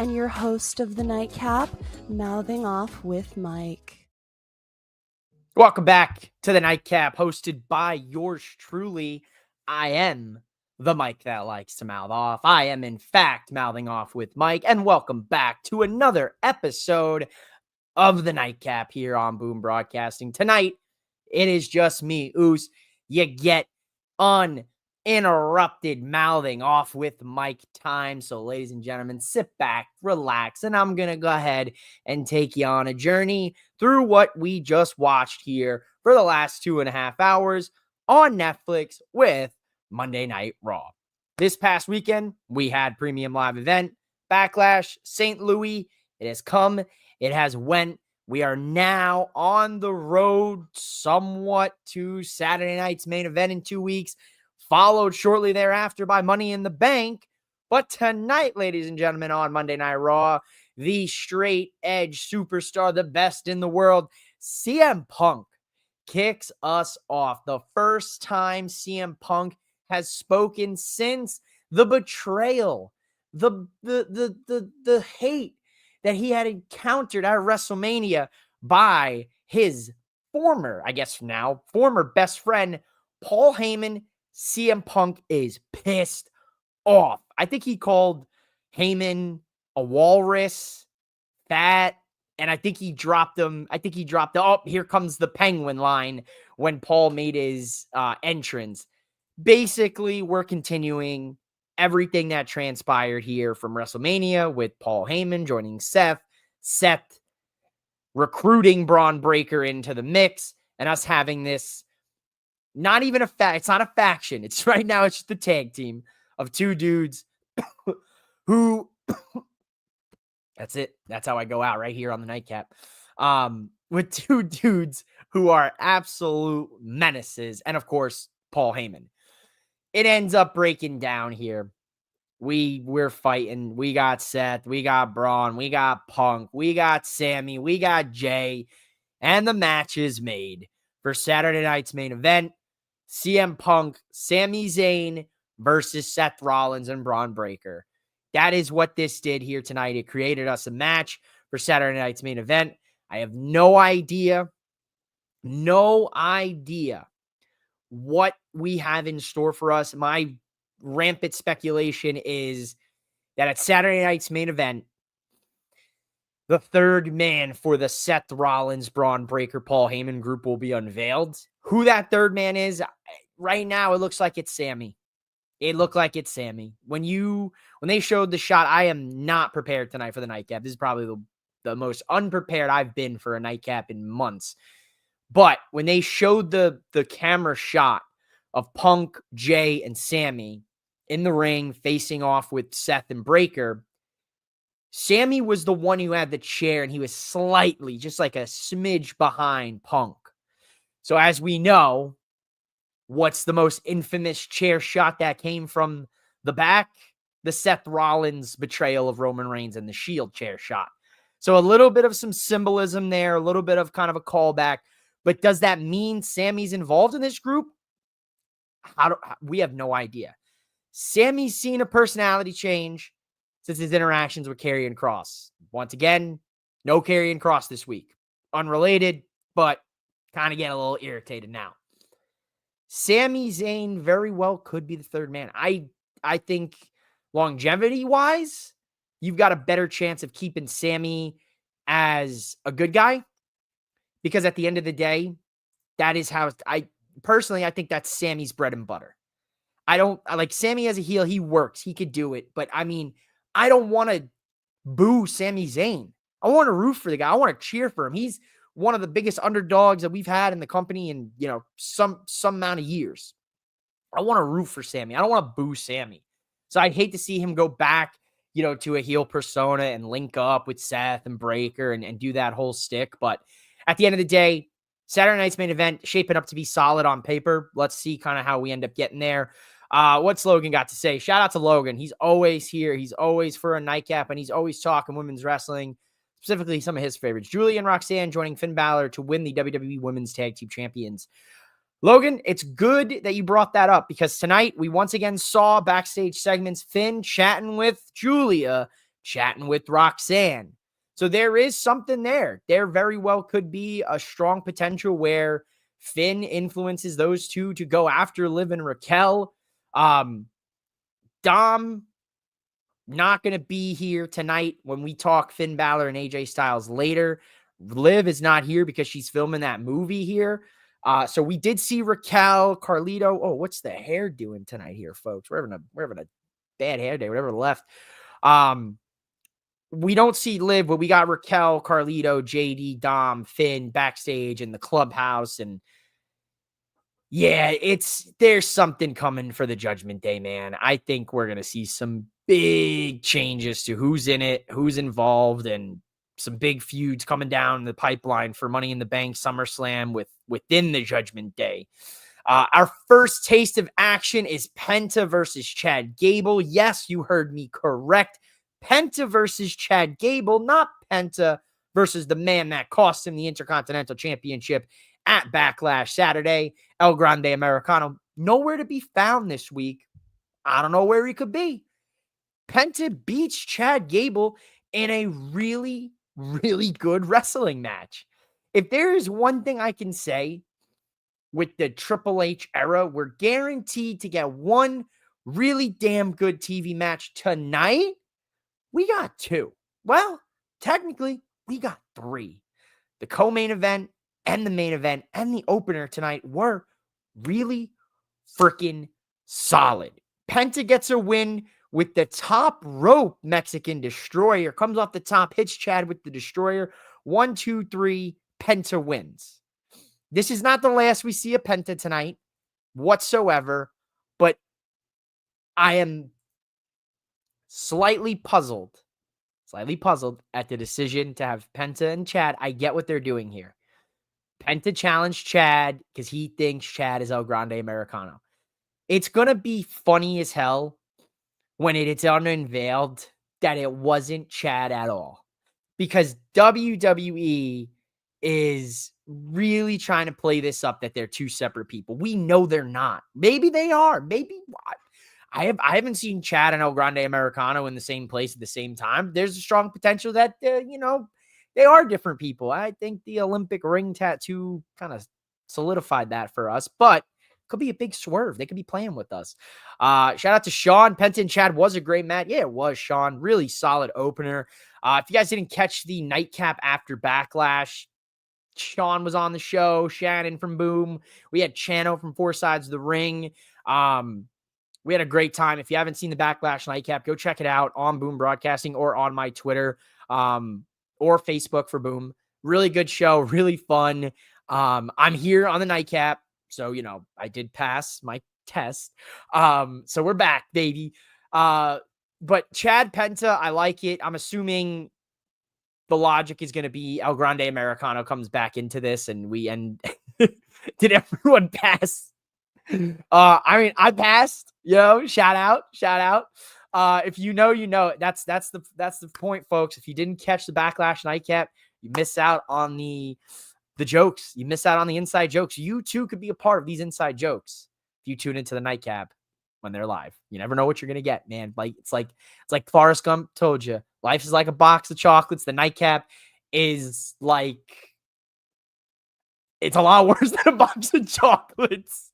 and your host of the Nightcap, Mouthing Off with Mike. Welcome back to the Nightcap, hosted by yours truly. I am the Mike that likes to mouth off. I am, in fact, mouthing off with Mike, and welcome back to another episode of the Nightcap here on Boom Broadcasting. Tonight, it is just me, Oos. You get uninterrupted mouthing off with Mike time. So, ladies and gentlemen, sit back, relax, and I'm going to go ahead and take you on a journey through what we just watched here for the last 2.5 hours on Netflix with Monday Night Raw. This past weekend, we had Premium Live Event, Backlash, St. Louis. It has come, it has went. We are now on the road somewhat to Saturday night's main event in 2 weeks, followed shortly thereafter by Money in the Bank. But tonight, ladies and gentlemen, on Monday Night Raw, the straight edge superstar, the best in the world, CM Punk, kicks us off. The first time CM Punk has spoken since the betrayal, the hate that he had encountered at WrestleMania by his former best friend, Paul Heyman. CM Punk is pissed off. I think he called Heyman a walrus, fat, and I think he dropped oh, here comes the penguin line when Paul made his entrance. Basically, we're continuing everything that transpired here from WrestleMania with Paul Heyman joining Seth recruiting Braun Breaker into the mix, and us having this not even it's not a faction. It's right now, it's just the tag team of two dudes who that's it. That's how I go out right here on the Nightcap. With two dudes who are absolute menaces, and of course, Paul Heyman. It ends up breaking down here. We're fighting. We got Seth, we got Braun, we got Punk, we got Sammy, we got Jay, and the match is made for Saturday night's main event. CM Punk, Sami Zayn versus Seth Rollins and Braun Breaker. That is what this did here tonight. It created us a match for Saturday night's main event. I have no idea what we have in store for us. My rampant speculation is that at Saturday night's main event, the third man for the Seth Rollins, Braun Breaker, Paul Heyman group will be unveiled. Who that third man is, right now, it looks like it's Sammy. It looked like it's Sammy. When they showed the shot, I am not prepared tonight for the Nightcap. This is probably the most unprepared I've been for a Nightcap in months. But when they showed the camera shot of Punk, Jay, and Sammy in the ring facing off with Seth and Breaker, Sammy was the one who had the chair, and he was slightly, just like a smidge behind Punk. So as we know, what's the most infamous chair shot that came from the back? The Seth Rollins betrayal of Roman Reigns and the Shield chair shot. So a little bit of some symbolism there, a little bit of kind of a callback. But does that mean Sammy's involved in this group? We have no idea. Sammy's seen a personality change since his interactions with Karrion Kross. Once again, no Karrion Kross this week. Unrelated, but kind of getting a little irritated now. Sami Zayn very well could be the third man. I think longevity-wise, you've got a better chance of keeping Sammy as a good guy. Because at the end of the day, that is how I think that's Sammy's bread and butter. I like Sammy as a heel. He works. He could do it. But I mean, I don't want to boo Sami Zayn. I want to root for the guy. I want to cheer for him. He's one of the biggest underdogs that we've had in the company in, some amount of years. I want to root for Sammy. I don't want to boo Sammy. So I'd hate to see him go back, to a heel persona and link up with Seth and Breaker and do that whole stick. But at the end of the day, Saturday night's main event shaping up to be solid on paper. Let's see kind of how we end up getting there. What's Logan got to say? Shout out to Logan. He's always here. He's always for a Nightcap, and he's always talking women's wrestling, specifically some of his favorites. Julie and Roxanne joining Finn Balor to win the WWE Women's Tag Team Champions. Logan, it's good that you brought that up because tonight we once again saw backstage segments, Finn chatting with Julia chatting with Roxanne. So there is something there. There very well could be a strong potential where Finn influences those two to go after Liv and Raquel. Dom not going to be here tonight when we talk Finn Balor and AJ Styles later. Liv is not here because she's filming that movie here. So we did see Raquel, Carlito. Oh, what's the hair doing tonight here, folks? We're having a bad hair day, whatever left. We don't see Liv, but we got Raquel, Carlito, JD, Dom, Finn backstage in the clubhouse. And yeah, there's something coming for the Judgment Day, man. I think we're going to see some big changes to who's in it, who's involved, and some big feuds coming down the pipeline for Money in the Bank, SummerSlam within the Judgment Day. Our first taste of action is Penta versus Chad Gable. Yes, you heard me correct. Penta versus Chad Gable, not Penta versus the man that cost him the Intercontinental Championship at Backlash Saturday, El Grande Americano. Nowhere to be found this week. I don't know where he could be. Penta beats Chad Gable in a really, really good wrestling match. If there is one thing I can say with the Triple H era, we're guaranteed to get one really damn good TV match tonight. We got two. Well, technically, we got three. The co-main event and the main event and the opener tonight were really freaking solid. Penta gets a win with the top rope Mexican Destroyer. Comes off the top, hits Chad with the Destroyer. 1, 2, 3, Penta wins. This is not the last we see of Penta tonight whatsoever, but I am slightly puzzled at the decision to have Penta and Chad. I get what they're doing here. Penta challenged Chad because he thinks Chad is El Grande Americano. It's going to be funny as hell when it's unveiled that it wasn't Chad at all. Because WWE is really trying to play this up that they're two separate people. We know they're not. Maybe they are. Maybe I haven't seen Chad and El Grande Americano in the same place at the same time. There's a strong potential that, they are different people. I think the Olympic ring tattoo kind of solidified that for us, but could be a big swerve. They could be playing with us. Shout out to Sean. Penta and Chad was a great match. Yeah, it was, Sean. Really solid opener. If you guys didn't catch the Nightcap after Backlash, Sean was on the show. Shannon from Boom. We had Chano from Four Sides of the Ring. We had a great time. If you haven't seen the Backlash Nightcap, go check it out on Boom Broadcasting or on my Twitter or Facebook for Boom. Really good show. Really fun. I'm here on the Nightcap. So, I did pass my test. So we're back, baby. But Chad Penta, I like it. I'm assuming the logic is going to be El Grande Americano comes back into this and we end. Did everyone pass? I passed, shout out. If you know, that's the point, folks. If you didn't catch the Backlash Nightcap, you miss out on the jokes. You miss out on the inside jokes. You too could be a part of these inside jokes if you tune into the Nightcap when they're live. You never know what you're gonna get, man. It's like Forrest Gump told you. Life is like a box of chocolates. The Nightcap is it's a lot worse than a box of chocolates.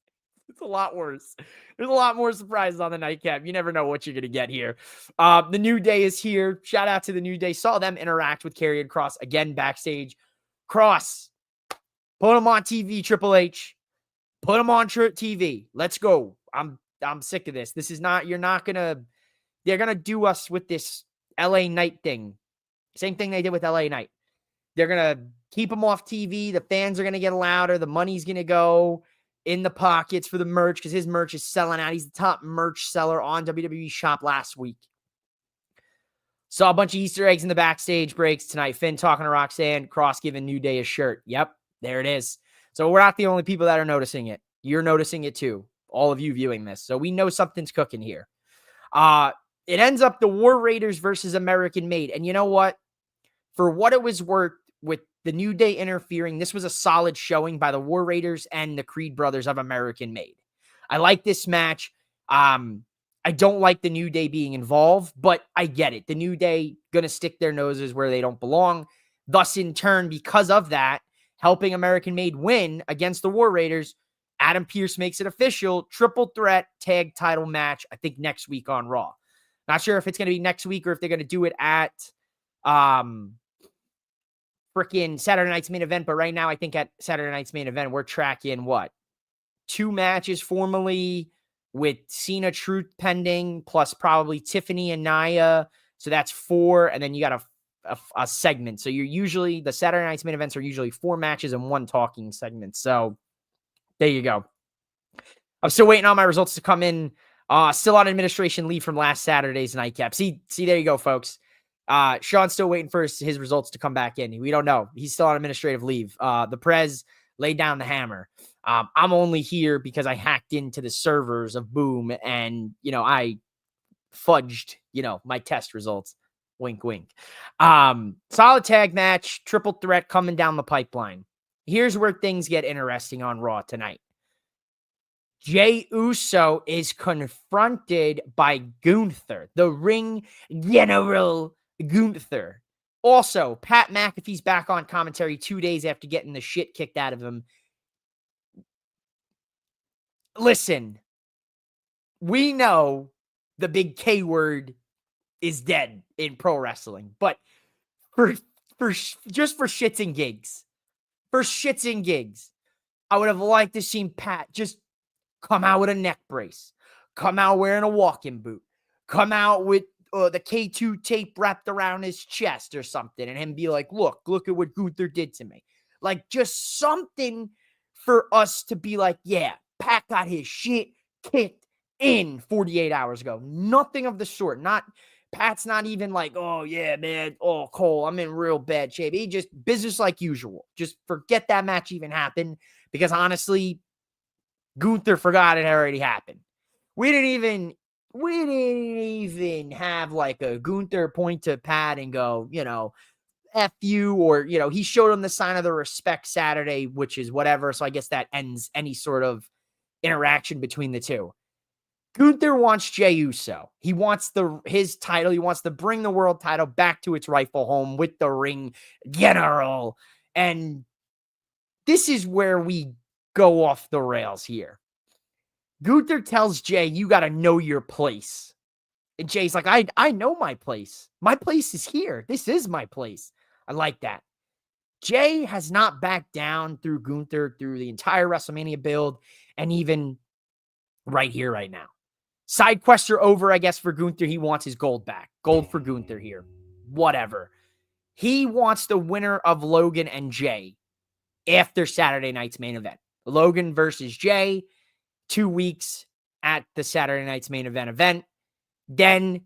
It's a lot worse. There's a lot more surprises on the Nightcap. You never know what you're going to get here. The New Day is here. Shout out to the New Day. Saw them interact with Karrion Kross again backstage. Kross, put him on TV, Triple H. Put him on TV. Let's go. I'm sick of this. This is not, they're going to do us with this LA Knight thing. Same thing they did with LA Knight. They're going to keep him off TV. The fans are going to get louder. The money's going to go in the pockets for the merch because his merch is selling out. He's the top merch seller on WWE Shop last week. Saw a bunch of Easter eggs in the backstage breaks tonight. Finn talking to Roxanne, Kross giving New Day a shirt. Yep, there it is. So we're not the only people that are noticing it. You're noticing it too. All of you viewing this. So we know something's cooking here. It ends up the War Raiders versus American Made. And you know what? For what it was worth, with the New Day interfering, this was a solid showing by the War Raiders and the Creed brothers of American Made. I like this match. I don't like the New Day being involved, but I get it. The New Day going to stick their noses where they don't belong. Thus, in turn, because of that, helping American Made win against the War Raiders, Adam Pearce makes it official. Triple threat tag title match, I think next week on Raw. Not sure if it's going to be next week or if they're going to do it at freaking Saturday Night's Main Event. But right now, I think at Saturday Night's Main Event, we're tracking what? 2 matches formally with Cena Truth pending, plus probably Tiffany and Nia. So that's 4. And then you got a segment. So you're usually, the Saturday Night's Main Events are usually 4 matches and 1 talking segment. So there you go. I'm still waiting on my results to come in. Still on administration leave from last Saturday's Nightcap. See, there you go, folks. Sean's still waiting for his results to come back in. We don't know. He's still on administrative leave. The Prez laid down the hammer. I'm only here because I hacked into the servers of Boom and, I fudged, my test results. Wink, wink. Solid tag match, triple threat coming down the pipeline. Here's where things get interesting on Raw tonight. Jey Uso is confronted by Gunther, the ring general Gunther. Also, Pat McAfee's back on commentary 2 days after getting the shit kicked out of him. Listen, we know the big K word is dead in pro wrestling, but for shits and gigs, I would have liked to see Pat just come out with a neck brace, come out wearing a walking boot, come out with the K2 tape wrapped around his chest or something, and him be like, look at what Gunther did to me. Like, just something for us to be like, yeah, Pat got his shit kicked in 48 hours ago. Nothing of the sort. Pat's not even like, oh, yeah, man. Oh, Cole, I'm in real bad shape. He just business like usual. Just forget that match even happened, because honestly, Gunther forgot it already happened. We didn't even have like a Gunther point to Pat and go, F you, or, he showed him the sign of the respect Saturday, which is whatever. So I guess that ends any sort of interaction between the two. Gunther wants Jey Uso. He wants his title. He wants to bring the world title back to its rightful home with the ring general. And this is where we go off the rails here. Gunther tells Jey, you got to know your place. And Jay's like, I know my place. My place is here. This is my place. I like that. Jey has not backed down through Gunther through the entire WrestleMania build, and even right here, right now. Side quests are over, I guess, for Gunther. He wants his gold back. Gold for Gunther here. Whatever. He wants the winner of Logan and Jey after Saturday night's main event. Logan versus Jey, 2 weeks at the Saturday night's main event. Then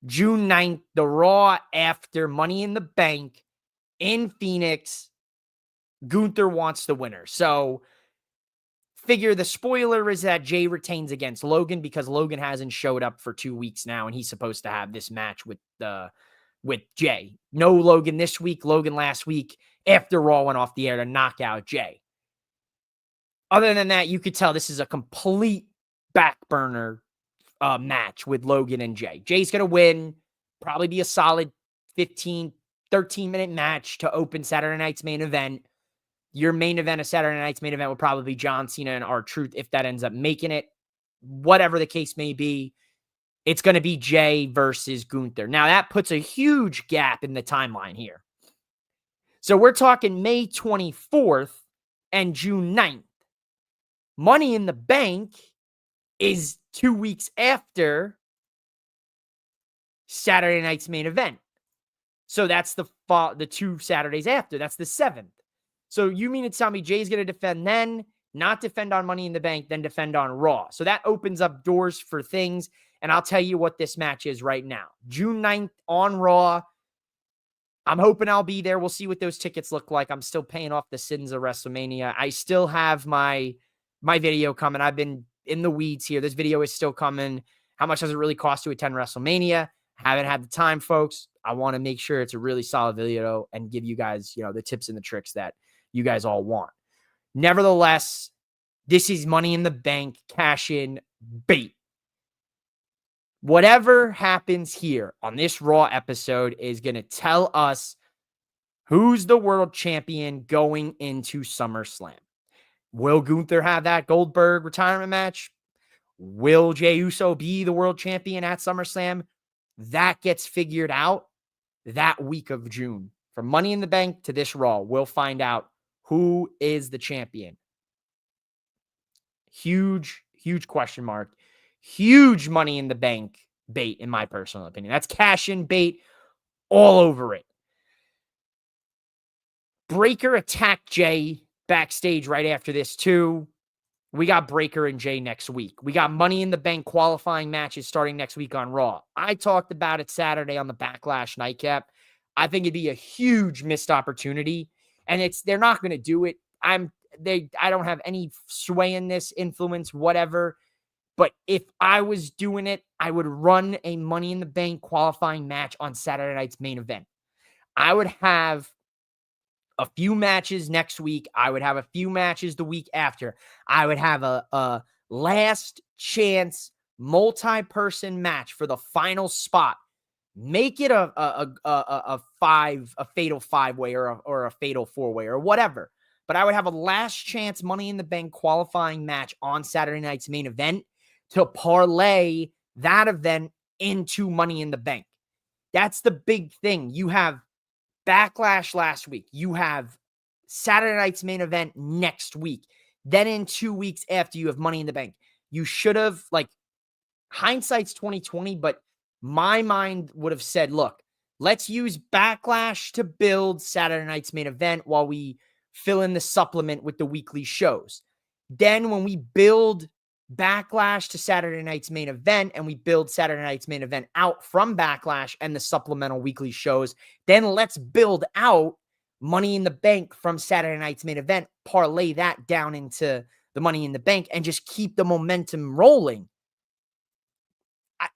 June 9th, the Raw after Money in the Bank in Phoenix. Gunther wants the winner. So figure the spoiler is that Jey retains against Logan, because Logan hasn't showed up for 2 weeks now, and he's supposed to have this match with Jey. No Logan this week, Logan last week after Raw went off the air to knock out Jey. Other than that, you could tell this is a complete back burner match with Logan and Jey. Jey's going to win, probably be a solid 15, 13-minute match to open Saturday night's main event. Your main event of Saturday night's main event will probably be John Cena and R-Truth, if that ends up making it. Whatever the case may be, it's going to be Jey versus Gunther. Now, that puts a huge gap in the timeline here. So we're talking May 24th and June 9th. Money in the Bank is 2 weeks after Saturday night's main event. So that's the 2 Saturdays after. That's the 7th. So you mean to tell me Jay's going to defend then, not defend on Money in the Bank, then defend on Raw. So that opens up doors for things. And I'll tell you what this match is right now. June 9th on Raw. I'm hoping I'll be there. We'll see what those tickets look like. I'm still paying off the sins of WrestleMania. I still have my video coming. I've been in the weeds here. This video is still coming. How much does it really cost to attend WrestleMania? Haven't had the time, folks. I want to make sure it's a really solid video and give you guys, the tips and the tricks that you guys all want. Nevertheless, this is Money in the Bank cash-in bait. Whatever happens here on this Raw episode is going to tell us who's the world champion going into SummerSlam. Will Gunther have that Goldberg retirement match? Will Jey Uso be the world champion at SummerSlam? That gets figured out that week of June. From Money in the Bank to this Raw, we'll find out who is the champion. Huge, huge question mark. Huge Money in the Bank bait, in my personal opinion. That's cash-in bait all over it. Breaker attacked Jey backstage right after this, too. We got Breaker and Jey next week. We got Money in the Bank qualifying matches starting next week on Raw. I talked about it Saturday on the Backlash Nightcap. I think it'd be a huge missed opportunity, and they're not going to do it. I don't have any sway in this, influence, whatever. But if I was doing it, I would run a Money in the Bank qualifying match on Saturday night's main event. I would have a few matches next week. I would have a few matches the week after. I would have a last chance multi-person match for the final spot. Make it a fatal five-way or a fatal four-way or whatever. But I would have a last chance Money in the Bank qualifying match on Saturday night's main event to parlay that event into Money in the Bank. That's the big thing. You have Backlash last week. You have Saturday night's main event next week. Then in 2 weeks after, you have Money in the Bank. You should have, hindsight's 2020, but my mind would have said, look, let's use Backlash to build Saturday night's main event while we fill in the supplement with the weekly shows. Then when we build Backlash to Saturday night's main event and we build Saturday night's main event out from Backlash and the supplemental weekly shows, then let's build out Money in the Bank from Saturday night's main event, parlay that down into the Money in the Bank, and just keep the momentum rolling.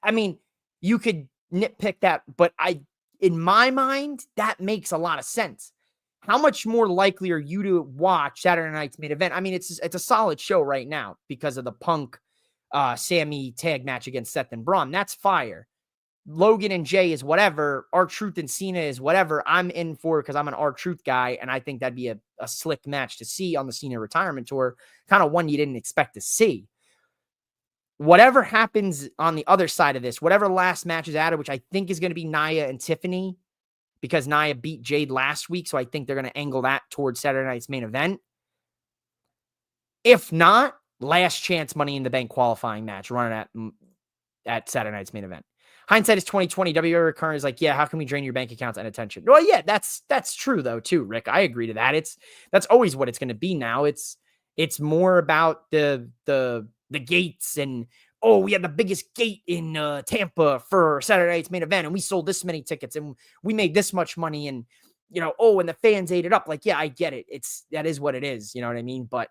I mean, you could nitpick that, but in my mind, that makes a lot of sense. How much more likely are you to watch Saturday night's main event? I mean, it's a solid show right now because of the Punk Sammy tag match against Seth and Braun. That's fire. Logan and Jay is whatever. R-Truth and Cena is whatever. I'm in for because I'm an R-Truth guy, and I think that'd be a slick match to see on the Cena retirement tour. Kind of one you didn't expect to see. Whatever happens on the other side of this, whatever last match is added, which I think is going to be Nia and Tiffany, because Nia beat Jade last week, so I think they're going to angle that towards Saturday night's main event. If not, last chance Money in the Bank qualifying match running at Saturday night's main event. Hindsight is 2020. WWE Current is like, yeah, how can we drain your bank accounts and attention? Well, yeah, that's true though too, Rick. I agree to that. That's always what it's going to be now. It's more about the gates and, oh, we had the biggest gate in Tampa for Saturday night's main event, and we sold this many tickets, and we made this much money, and and the fans ate it up. Like, yeah, I get it. That is what it is. You know what I mean? But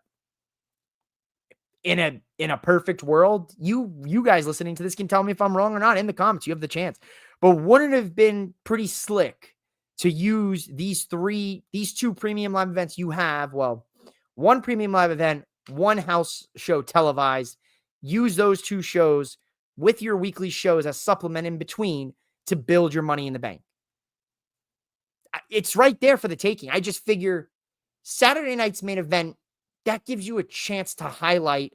in a perfect world, you guys listening to this can tell me if I'm wrong or not in the comments. You have the chance. But wouldn't it have been pretty slick to use these two premium live events you have? Well, one premium live event, one house show televised. Use those two shows with your weekly shows as supplement in between to build your Money in the Bank. It's right there for the taking. I just figure Saturday night's main event, that gives you a chance to highlight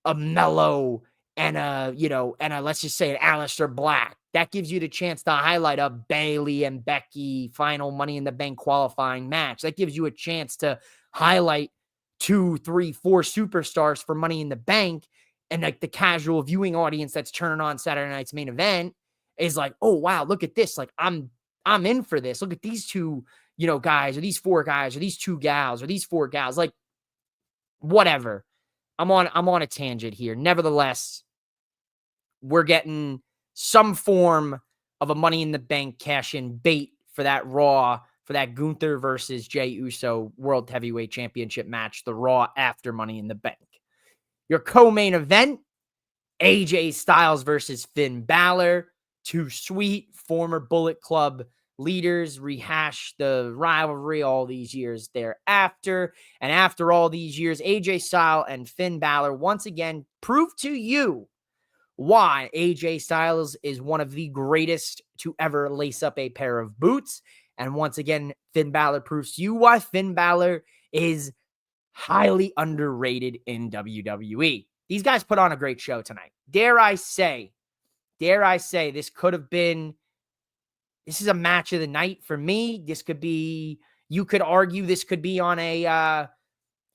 a Mello and let's just say an Aleister Black. That gives you the chance to highlight a Bayley and Becky final Money in the Bank qualifying match. That gives you a chance to highlight 2, 3, 4 superstars for Money in the Bank. And like the casual viewing audience that's turning on Saturday night's main event is like, oh wow, look at this. Like I'm in for this. Look at these two, guys, or these 4 guys, or these 2 gals, or these 4 gals. Like, whatever. I'm on a tangent here. Nevertheless, we're getting some form of a Money in the Bank cash-in bait for that Raw, for that Gunther versus Jey Uso World Heavyweight Championship match, the Raw after Money in the Bank. Your co-main event, AJ Styles versus Finn Balor. 2 sweet former Bullet Club leaders rehash the rivalry all these years thereafter. And after all these years, AJ Styles and Finn Balor once again prove to you why AJ Styles is one of the greatest to ever lace up a pair of boots. And once again, Finn Balor proves to you why Finn Balor is highly underrated in WWE. These guys put on a great show tonight. Dare I say, this could have been, this is a match of the night for me. This could be, you could argue this could be on a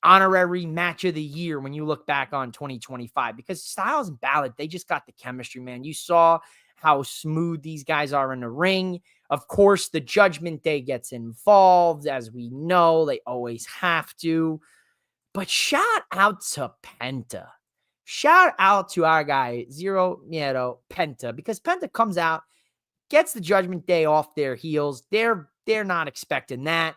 honorary match of the year when you look back on 2025, because Styles and Balor, they just got the chemistry, man. You saw how smooth these guys are in the ring. Of course, the Judgment Day gets involved, as we know, they always have to. But shout out to Penta. Shout out to our guy, Zero Miedo Penta, because Penta comes out, gets the Judgment Day off their heels. They're not expecting that.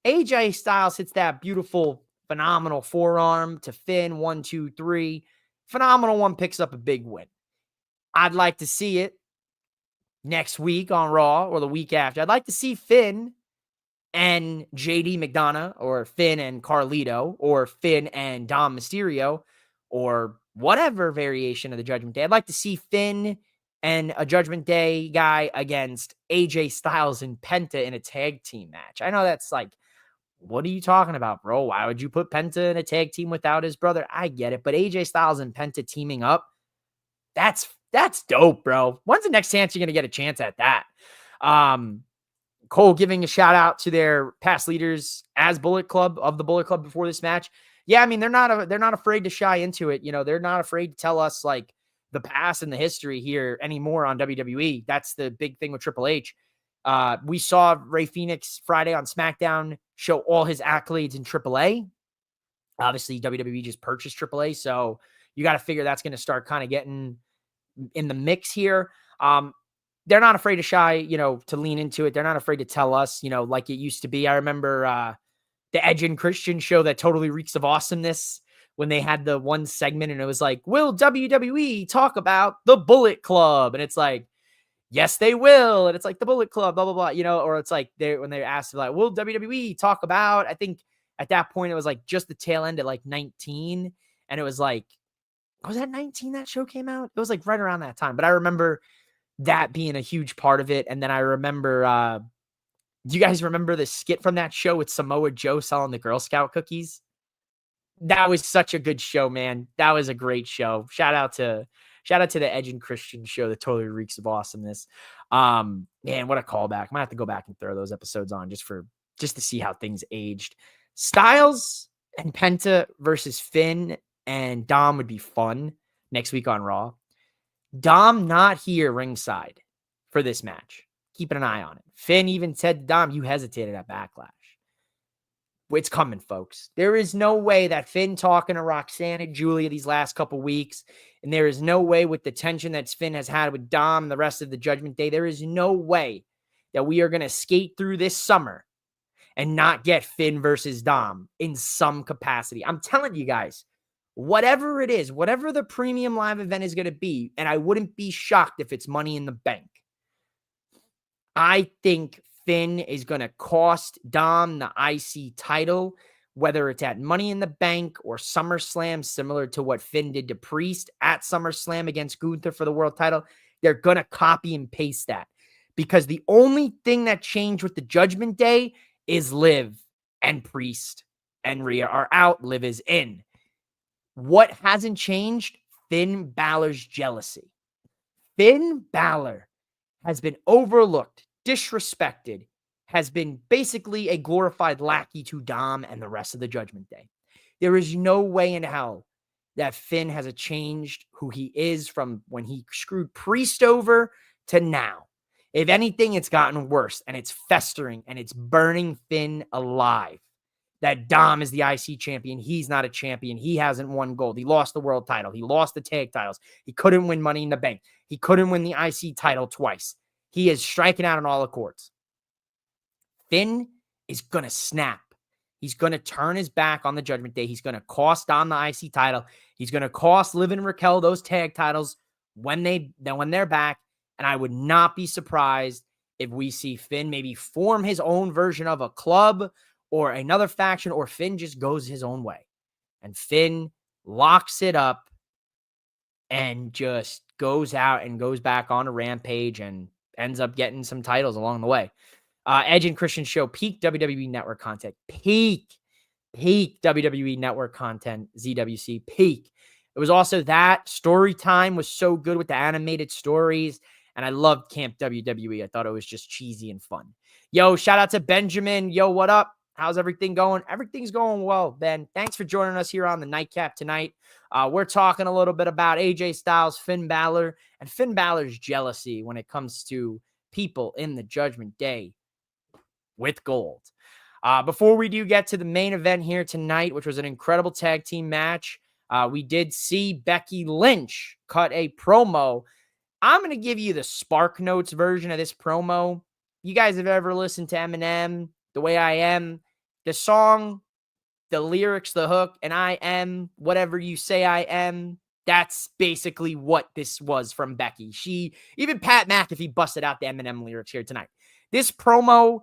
AJ Styles hits that beautiful, phenomenal forearm to Finn. 1, 2, 3. Phenomenal one, picks up a big win. I'd like to see it next week on Raw or the week after. I'd like to see Finn and JD McDonough, or Finn and Carlito, or Finn and Dom Mysterio, or whatever variation of the Judgment Day. I'd like to see Finn and a Judgment Day guy against AJ Styles and Penta in a tag team match. I know that's like, what are you talking about, bro? Why would you put Penta in a tag team without his brother? I get it, but AJ Styles and Penta teaming up, that's dope, bro. When's the next chance you're going to get a chance at that? Cole giving a shout out to their past leaders as Bullet Club, of the Bullet Club, before this match. Yeah, I mean, they're not afraid to shy into it. You know, they're not afraid to tell us like the past and the history here anymore on WWE. That's the big thing with Triple H. We saw Rey Fenix Friday on SmackDown show all his accolades in AAA. Obviously, WWE just purchased AAA, so you got to figure that's going to start kind of getting in the mix here. They're not afraid to shy, to lean into it. They're not afraid to tell us, like it used to be. I remember the Edge and Christian show that totally reeks of awesomeness, when they had the one segment and it was like, will WWE talk about the Bullet Club? And it's like, yes, they will. And it's like the Bullet Club, blah, blah, blah, or it's like when they're asked, like, will WWE talk about, I think at that point, it was like just the tail end at like 19. And it was like, was that 19 that show came out? It was like right around that time. But I remember that being a huge part of it. And then I remember, do you guys remember the skit from that show with Samoa Joe selling the Girl Scout cookies? That was such a good show, man. That was a great show. Shout out to the Edge and Christian show that totally reeks of awesomeness. Man, what a callback. I might have to go back and throw those episodes on just to see how things aged. Styles and Penta versus Finn and Dom would be fun next week on Raw. Dom not here ringside for this match. Keeping an eye on it. Finn even said to Dom, you hesitated at Backlash. It's coming, folks. There is no way that Finn talking to Roxanne and Julia these last couple weeks, and there is no way with the tension that Finn has had with Dom and the rest of the Judgment Day, there is no way that we are going to skate through this summer and not get Finn versus Dom in some capacity. I'm telling you guys, whatever it is, whatever the premium live event is going to be, and I wouldn't be shocked if it's Money in the Bank, I think Finn is going to cost Dom the IC title, whether it's at Money in the Bank or SummerSlam, similar to what Finn did to Priest at SummerSlam against Gunther for the world title. They're going to copy and paste that, because the only thing that changed with the Judgment Day is Liv and Priest and Rhea are out. Liv is in. What hasn't changed? Finn Balor's jealousy. Finn Balor has been overlooked, disrespected, has been basically a glorified lackey to Dom and the rest of the Judgment Day. There is no way in hell that Finn has changed who he is from when he screwed Priest over to now. If anything, it's gotten worse, and it's festering, and it's burning Finn alive. That Dom is the IC champion. He's not a champion. He hasn't won gold. He lost the world title. He lost the tag titles. He couldn't win Money in the Bank. He couldn't win the IC title twice. He is striking out on all accords. Finn is going to snap. He's going to turn his back on the Judgment Day. He's going to cost Dom the IC title. He's going to cost Liv and Raquel those tag titles when they're back. And I would not be surprised if we see Finn maybe form his own version of a club or another faction, or Finn just goes his own way. And Finn locks it up and just goes out and goes back on a rampage and ends up getting some titles along the way. Edge and Christian show peak WWE Network content. Peak WWE Network content. ZWC peak. It was also that story time was so good with the animated stories. And I loved Camp WWE. I thought it was just cheesy and fun. Yo, shout out to Benjamin. Yo, what up? How's everything going? Everything's going well, Ben. Thanks for joining us here on the Nightcap tonight. We're talking a little bit about AJ Styles, Finn Balor, and Finn Balor's jealousy when it comes to people in the Judgment Day with gold. Before we do get to the main event here tonight, which was an incredible tag team match, we did see Becky Lynch cut a promo. I'm going to give you the Spark Notes version of this promo. You guys have ever listened to Eminem, The Way I Am, the song, the lyrics, the hook, and I am whatever you say I am. That's basically what this was from Becky. Even Pat McAfee busted out the Eminem lyrics here tonight. This promo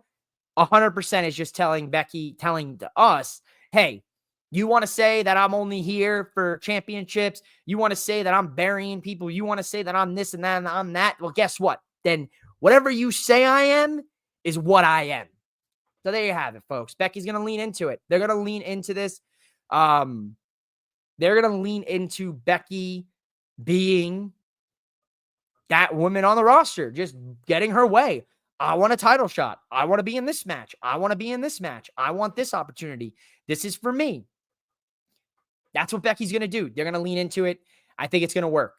100% is just telling to us, hey, you want to say that I'm only here for championships? You want to say that I'm burying people? You want to say that I'm this and that and I'm that? Well, guess what? Then whatever you say I am is what I am. So there you have it, folks. Becky's going to lean into it. They're going to lean into this. They're going to lean into Becky being that woman on the roster, just getting her way. I want a title shot. I want to be in this match. I want to be in this match. I want this opportunity. This is for me. That's what Becky's going to do. They're going to lean into it. I think it's going to work.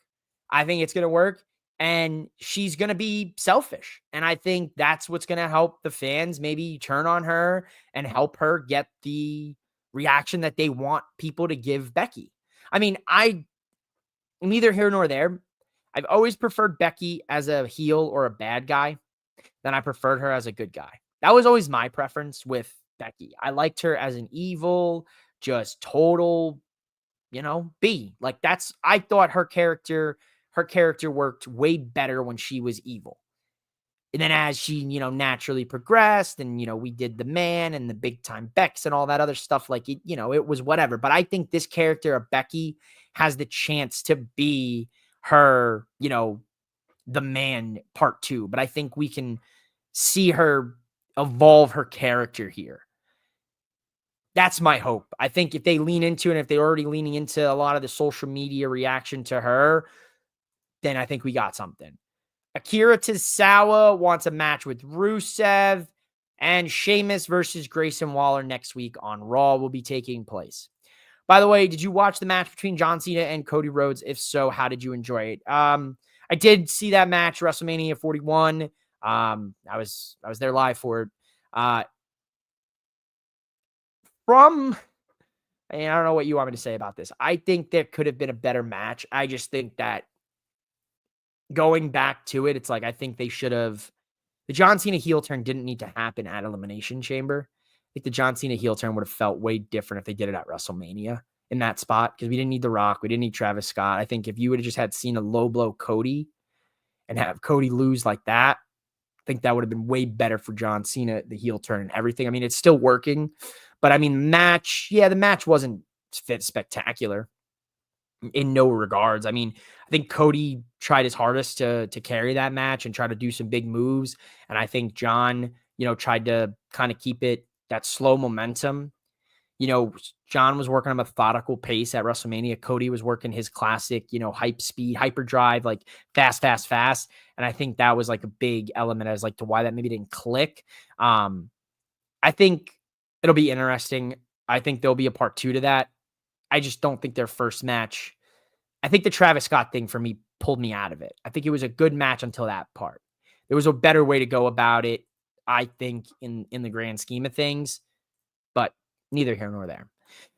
And she's going to be selfish. And I think that's what's going to help the fans maybe turn on her and help her get the reaction that they want people to give Becky. I mean, I'm neither here nor there. I've always preferred Becky as a heel or a bad guy than I preferred her as a good guy. That was always my preference with Becky. I liked her as an evil, just total, B. Like I thought her character worked way better when she was evil. And then as she, naturally progressed and, we did the man and the big time Becks and all that other stuff, like it, it was whatever. But I think this character of Becky has the chance to be her, the man part 2. But I think we can see her evolve her character here. That's my hope. I think if they lean into it, and if they're already leaning into a lot of the social media reaction to her, then I think we got something. Akira Tozawa wants a match with Rusev, and Sheamus versus Grayson Waller next week on Raw will be taking place. By the way, did you watch the match between John Cena and Cody Rhodes? If so, how did you enjoy it? I did see that match, WrestleMania 41. I was there live for it. I don't know what you want me to say about this. I think there could have been a better match. I just think that going back to it, it's like I think they should have. The John Cena heel turn didn't need to happen at Elimination Chamber. I think the John Cena heel turn would have felt way different if they did it at WrestleMania in that spot, because we didn't need The Rock. We didn't need Travis Scott. I think if you would have just had Cena low blow Cody and have Cody lose like that, I think that would have been way better for John Cena, the heel turn and everything. I mean, it's still working, but I mean, the match wasn't spectacular in no regards. I mean, I think Cody tried his hardest to carry that match and try to do some big moves. And I think John, tried to kind of keep it that slow momentum. John was working a methodical pace at WrestleMania. Cody was working his classic, hype speed, hyperdrive, like fast. And I think that was like a big element as like to why that maybe didn't click. I think it'll be interesting. I think there'll be a part 2 to that. I just don't think their first match. I think the Travis Scott thing for me pulled me out of it. I think it was a good match until that part. There was a better way to go about it, I think, in the grand scheme of things, but neither here nor there.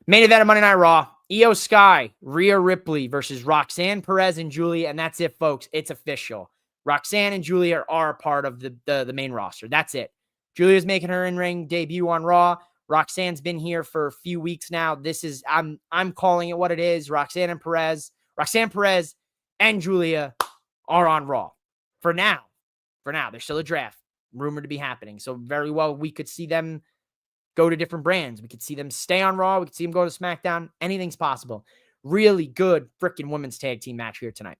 Main event of Monday Night Raw, Io Sky, Rhea Ripley versus Roxanne Perez and Julia, and that's it, folks. It's official. Roxanne and Julia are a part of the main roster. That's it. Julia's making her in-ring debut on Raw. Roxanne's been here for a few weeks now. This is I'm calling it what it is. Roxanne Perez and Julia are on Raw for now. There's still a draft rumored to be happening. So very well, we could see them go to different brands. We could see them stay on Raw. We could see them go to SmackDown. Anything's possible. really good freaking women's tag team match here tonight.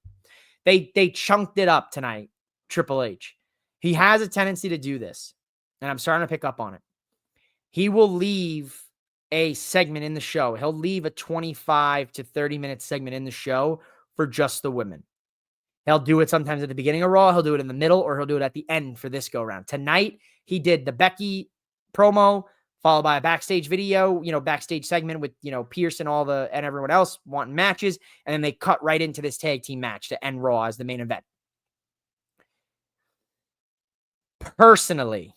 They chunked it up tonight, Triple H. He has a tendency to do this, and I'm starting to pick up on it. He will leave a segment in the show. He'll leave a 25 to 30-minute segment in the show for just the women. He'll do it sometimes at the beginning of Raw. He'll do it in the middle, or he'll do it at the end for this go-around. Tonight, he did the Becky promo, followed by a backstage video, backstage segment with, Pierce and and everyone else wanting matches. And then they cut right into this tag team match to end Raw as the main event. Personally,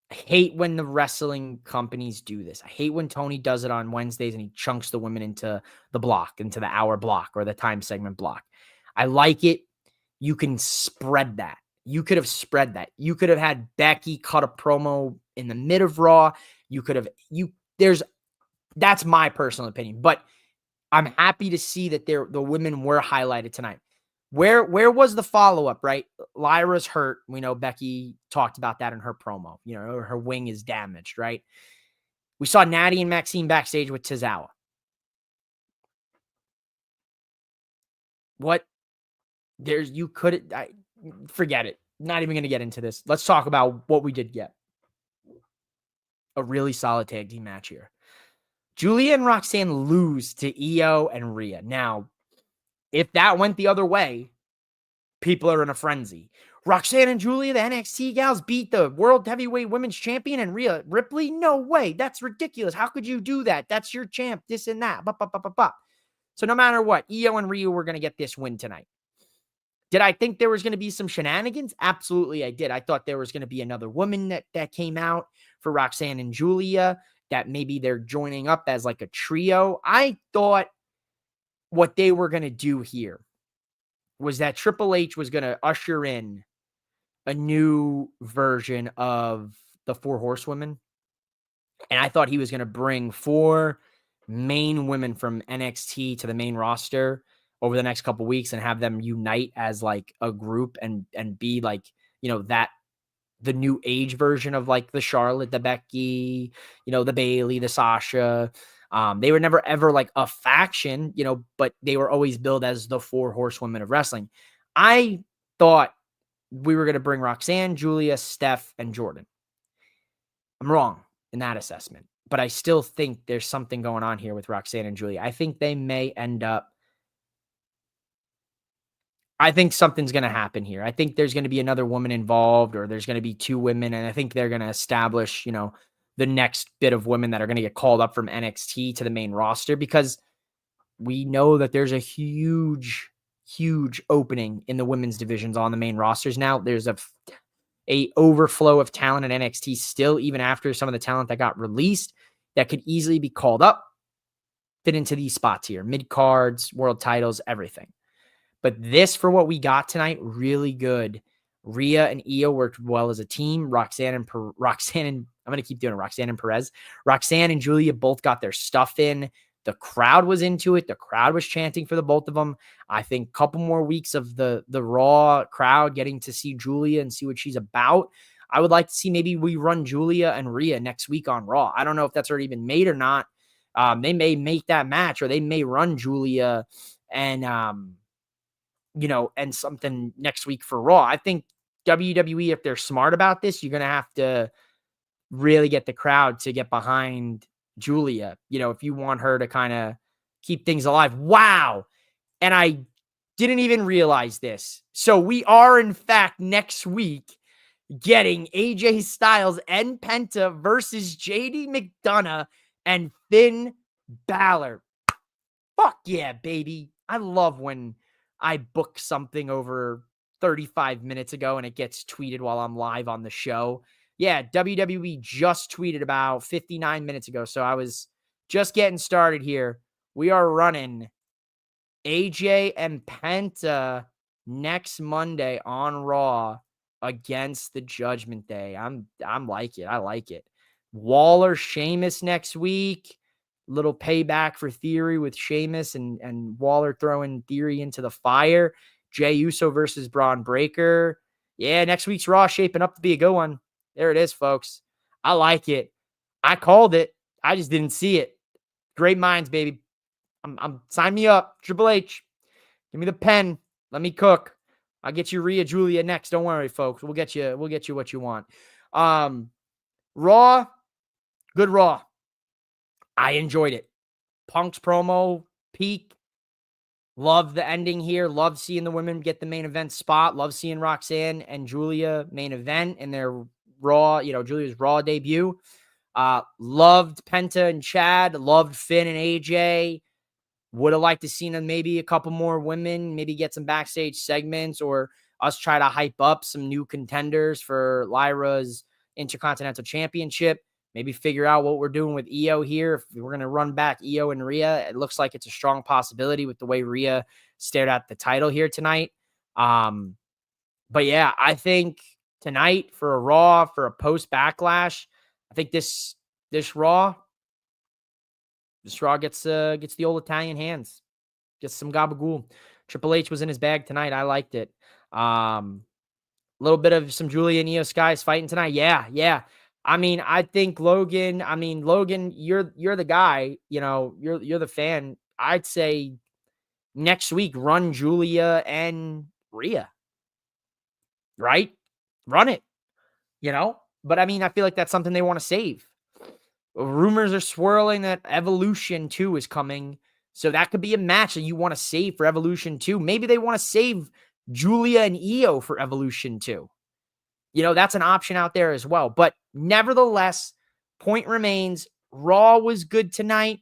I hate when the wrestling companies do this. I hate when Tony does it on Wednesdays and he chunks the women into the block, into the hour block or the time segment block. I like it. You can spread that. You could have spread that. You could have had Becky cut a promo in the mid of Raw. That's my personal opinion, but I'm happy to see that the women were highlighted tonight. Where was the follow-up, right? Lyra's hurt. We know Becky talked about that in her promo. Her wing is damaged, right? We saw Natty and Maxine backstage with Tozawa. Forget it. Not even going to get into this. Let's talk about what we did get. A really solid tag team match here. Julia and Roxanne lose to Io and Rhea. Now, if that went the other way, people are in a frenzy. Roxanne and Julia, the NXT gals, beat the World Heavyweight Women's Champion and Rhea Ripley? No way. That's ridiculous. How could you do that? That's your champ, this and that. So no matter what, Io and Rhea were going to get this win tonight. Did I think there was going to be some shenanigans? Absolutely, I did. I thought there was going to be another woman that came out for Roxanne and Julia, that maybe they're joining up as like a trio. I thought what they were going to do here was that Triple H was going to usher in a new version of the Four Horsewomen. And I thought he was going to bring 4 main women from NXT to the main roster over the next couple weeks and have them unite as like a group and be like, the new age version of like the Charlotte, the Becky, the Bailey, the Sasha. They were never ever like a faction, but they were always billed as the 4 horsewomen of wrestling. I thought we were going to bring Roxanne, Julia, Steph, and Jordan. I'm wrong in that assessment, but I still think there's something going on here with Roxanne and Julia. I think they may end up. I think something's going to happen here. I think there's going to be another woman involved, or there's going to be 2 women. And I think they're going to establish, the next bit of women that are going to get called up from NXT to the main roster, because we know that there's a huge opening in the women's divisions on the main rosters now. There's a overflow of talent at NXT still, even after some of the talent that got released, that could easily be called up, fit into these spots here, mid cards, world titles, everything. But this, for what we got tonight, really good. Rhea and Io worked well as a team. Roxanne and I'm going to keep doing it. Roxanne and Perez. Roxanne and Julia both got their stuff in. The crowd was into it. The crowd was chanting for the both of them. I think a couple more weeks of the Raw crowd getting to see Julia and see what she's about. I would like to see maybe we run Julia and Rhea next week on Raw. I don't know if that's already been made or not. They may make that match, or they may run Julia and and something next week for Raw. I think WWE, if they're smart about this, you're going to have to really get the crowd to get behind Julia, if you want her to kind of keep things alive. Wow. And I didn't even realize this. So we are, in fact, next week getting AJ Styles and Penta versus JD McDonough and Finn Balor. Fuck yeah, baby. I love when I book something over 35 minutes ago and it gets tweeted while I'm live on the show. Yeah, WWE just tweeted about 59 minutes ago. So I was just getting started here. We are running AJ and Penta next Monday on Raw against the Judgment Day. I'm like it. I like it. Waller, Sheamus next week. Little payback for Theory with Sheamus and Waller throwing Theory into the fire. Jey Uso versus Braun Breaker. Yeah, next week's Raw shaping up to be a good one. There it is, folks. I like it. I called it. I just didn't see it. Great minds, baby. Sign me up, Triple H. Give me the pen. Let me cook. I'll get you Rhea Julia next. Don't worry, folks. We'll get you what you want. Raw, good Raw. I enjoyed it. Punk's promo, peak. Love the ending here. Love seeing the women get the main event spot. Love seeing Roxanne and Julia main event in their Raw, Julia's Raw debut. Loved Penta and Chad. Loved Finn and AJ. Would have liked to seen them maybe a couple more women, maybe get some backstage segments or us try to hype up some new contenders for Lyra's Intercontinental Championship. Maybe figure out what we're doing with Io here. If we're going to run back Io and Rhea, it looks like it's a strong possibility with the way Rhea stared at the title here tonight. But yeah, I think tonight for a Raw, for a post Backlash, I think this Raw gets the old Italian hands. Gets some gabagool. Triple H was in his bag tonight. I liked it. A little bit of some Julia and Io Sky's fighting tonight. Yeah. I mean, I think Logan, you're the guy, you're the fan. I'd say next week, run Julia and Rhea. Right? Run it, But I mean, I feel like that's something they want to save. Rumors are swirling that Evolution 2 is coming. So that could be a match that you want to save for Evolution 2. Maybe they want to save Julia and Io for Evolution 2. That's an option out there as well. But nevertheless, point remains, Raw was good tonight.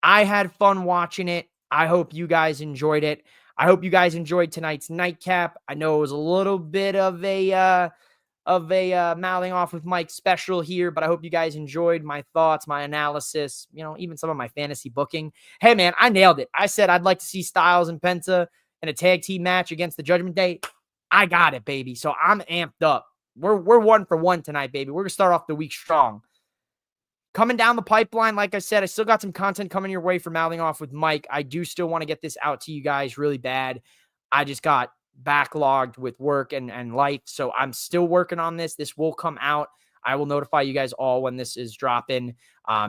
I had fun watching it. I hope you guys enjoyed it. I hope you guys enjoyed tonight's Nightcap. I know it was a little bit of a mouthing off with Mike special here, but I hope you guys enjoyed my thoughts, my analysis, even some of my fantasy booking. Hey, man, I nailed it. I said I'd like to see Styles and Penta in a tag team match against the Judgment Day. I got it, baby. So I'm amped up. We're 1-for-1 tonight, baby. We're going to start off the week strong. Coming down the pipeline, like I said, I still got some content coming your way for mouthing off with Mike. I do still want to get this out to you guys really bad. I just got backlogged with work and life, so I'm still working on this. This will come out. I will notify you guys all when this is dropping.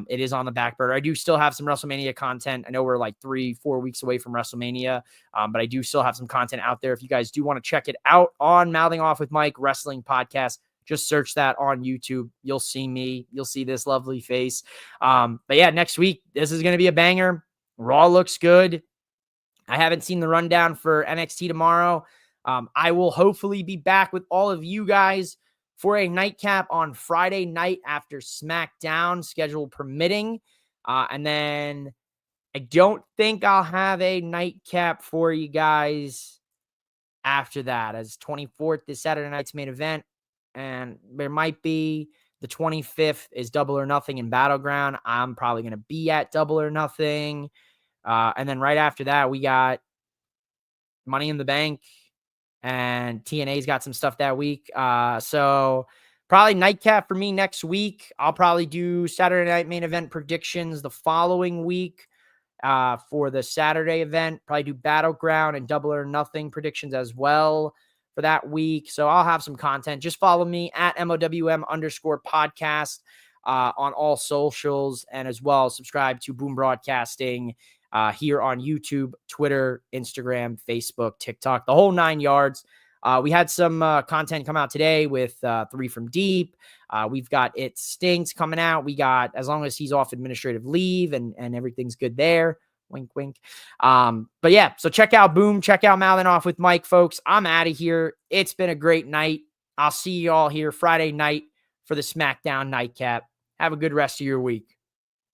It is on the back burner. I do still have some WrestleMania content. I know we're like 3-4 weeks away from WrestleMania, but I do still have some content out there. If you guys do want to check it out on Mouthing Off with Mike Wrestling Podcast, just search that on YouTube. You'll see me. You'll see this lovely face. But yeah, next week, this is going to be a banger. Raw looks good. I haven't seen the rundown for NXT tomorrow. I will hopefully be back with all of you guys for a nightcap on Friday night after SmackDown, schedule permitting. And then I don't think I'll have a nightcap for you guys after that, as 24th is Saturday night's main event. And there might be the 25th is Double or Nothing in Battleground. I'm probably going to be at Double or Nothing. And then right after that, we got Money in the Bank, and TNA's got some stuff that week. So probably nightcap for me next week. I'll probably do Saturday night main event predictions the following week for the Saturday event. Probably do Battleground and Double or Nothing predictions as well for that week. So I'll have some content. Just follow me at MOWM_podcast on all socials, and as well subscribe to Boom Broadcasting here on YouTube, Twitter, Instagram, Facebook, TikTok, the whole 9 yards. We had some content come out today with 3 from Deep. We've got It Stinks coming out. We got, as long as he's off administrative leave and everything's good there. Wink, wink. But yeah, so check out Boom. Check out Mouthing Off with Mike, folks. I'm out of here. It's been a great night. I'll see you all here Friday night for the SmackDown Nightcap. Have a good rest of your week.